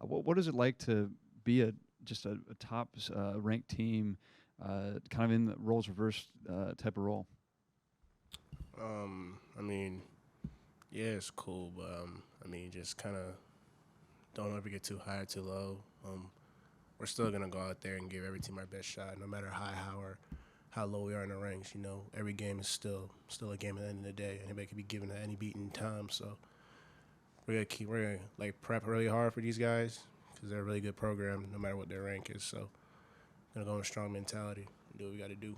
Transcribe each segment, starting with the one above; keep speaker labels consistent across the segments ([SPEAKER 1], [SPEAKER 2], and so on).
[SPEAKER 1] What is it like to be just a top ranked team, kind of in the roles reverse type of role?
[SPEAKER 2] I mean, yeah, it's cool, but I mean, just kind of don't ever get too high or too low. We're still gonna go out there and give every team our best shot, no matter how or how low we are in the ranks. You know, every game is still a game at the end of the day. Anybody could be given at any beating time. So we're gonna like prep really hard for these guys because they're a really good program, no matter what their rank is. So gonna go with a strong mentality and do what we got to do.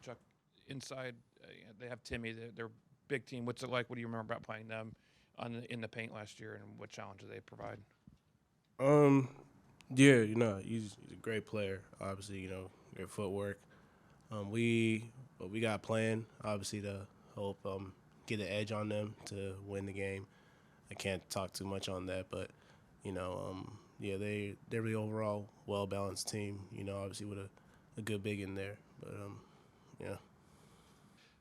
[SPEAKER 3] Chuck, inside, they have Timmy. They're a big team. What's it like? What do you remember about playing them in the paint last year, and what challenge do they provide?
[SPEAKER 2] Um, yeah, he's a great player. Obviously, great footwork. What we got planned, obviously, to help get an edge on them to win the game. I can't talk too much on that, but yeah, they're really overall well balanced team. Obviously with a good big in there, but yeah.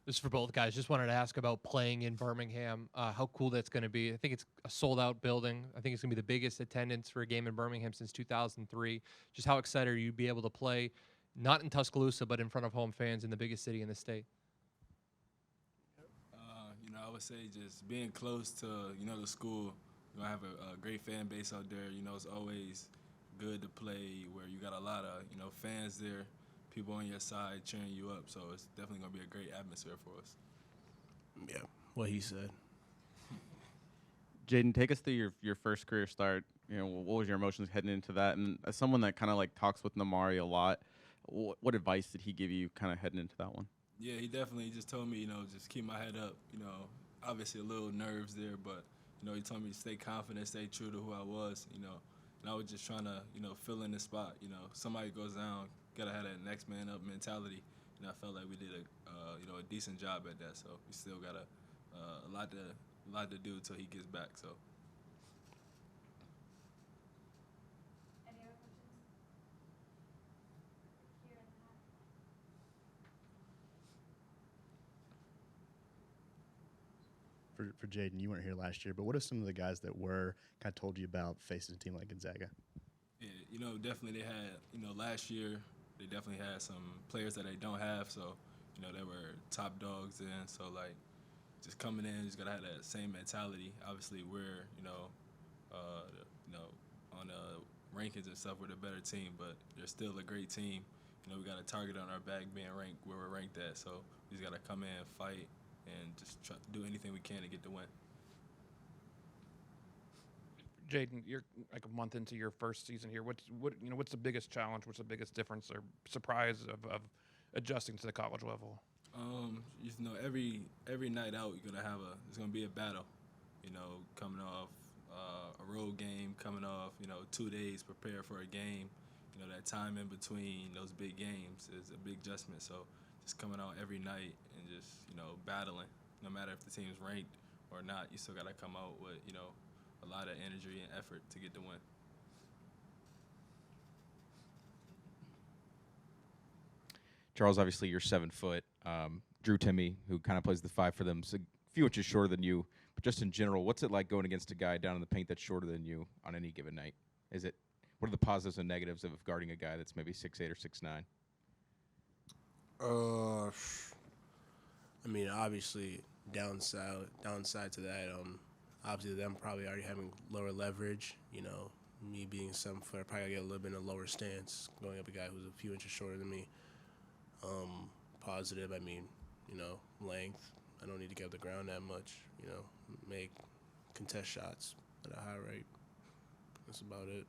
[SPEAKER 4] This is for both guys. Just wanted to ask about playing in Birmingham. How cool that's going to be. I think it's a sold-out building. I think it's going to be the biggest attendance for a game in Birmingham since 2003. Just how excited are you to be able to play, not in Tuscaloosa, but in front of home fans in the biggest city in the state?
[SPEAKER 5] I would say just being close to, the school. You're going to have a great fan base out there. It's always good to play where you got a lot of, fans there, people on your side cheering you up. So it's definitely going to be a great atmosphere for us.
[SPEAKER 2] Yeah, what he said.
[SPEAKER 6] Jaden, take us through your first career start. What was your emotions heading into that? And as someone that kind of like talks with Namari a lot, what advice did he give you kind of heading into that one?
[SPEAKER 5] Yeah, he definitely just told me, just keep my head up. Obviously a little nerves there, but, he told me to stay confident, stay true to who I was, and I was just trying to, fill in the spot. Somebody goes down, got to have that next man up mentality, and I felt like we did a decent job at that. So we still got a lot to do until he gets back. So.
[SPEAKER 7] Any other questions? Here in the back.
[SPEAKER 8] For Jaden, you weren't here last year, but what are some of the guys that were kind of told you about facing a team like Gonzaga?
[SPEAKER 5] Yeah, definitely they had, last year they definitely had some players that they don't have, so, they were top dogs in, so, like, just coming in, just got to have that same mentality. Obviously, we're, on the rankings and stuff, we're the better team, but they're still a great team. We got a target on our back being ranked where we're ranked at, so we just got to come in, fight, and just try to do anything we can to get the win.
[SPEAKER 3] Jaden, you're like a month into your first season here. What's the biggest challenge? What's the biggest difference or surprise of adjusting to the college level?
[SPEAKER 5] Every night out it's gonna be a battle. Coming off a road game, coming off 2 days prepare for a game. That time in between those big games is a big adjustment. So just coming out every night and just battling. No matter if the team's ranked or not, you still gotta come out with a lot of energy and effort to get the win.
[SPEAKER 9] Charles, obviously you're 7 foot. Drew Timmy, who kind of plays the 5 for them, is a few inches shorter than you. But just in general, what's it like going against a guy down in the paint that's shorter than you on any given night? What are the positives and negatives of guarding a guy that's maybe 6'8" or 6'9"?
[SPEAKER 2] I mean, obviously, downside to that, obviously them probably already having lower leverage. Me being 7 foot, I probably get a little bit in a lower stance going up a guy who's a few inches shorter than me. Positive, I mean, length. I don't need to get up the ground that much. Make contest shots at a high rate. That's about it.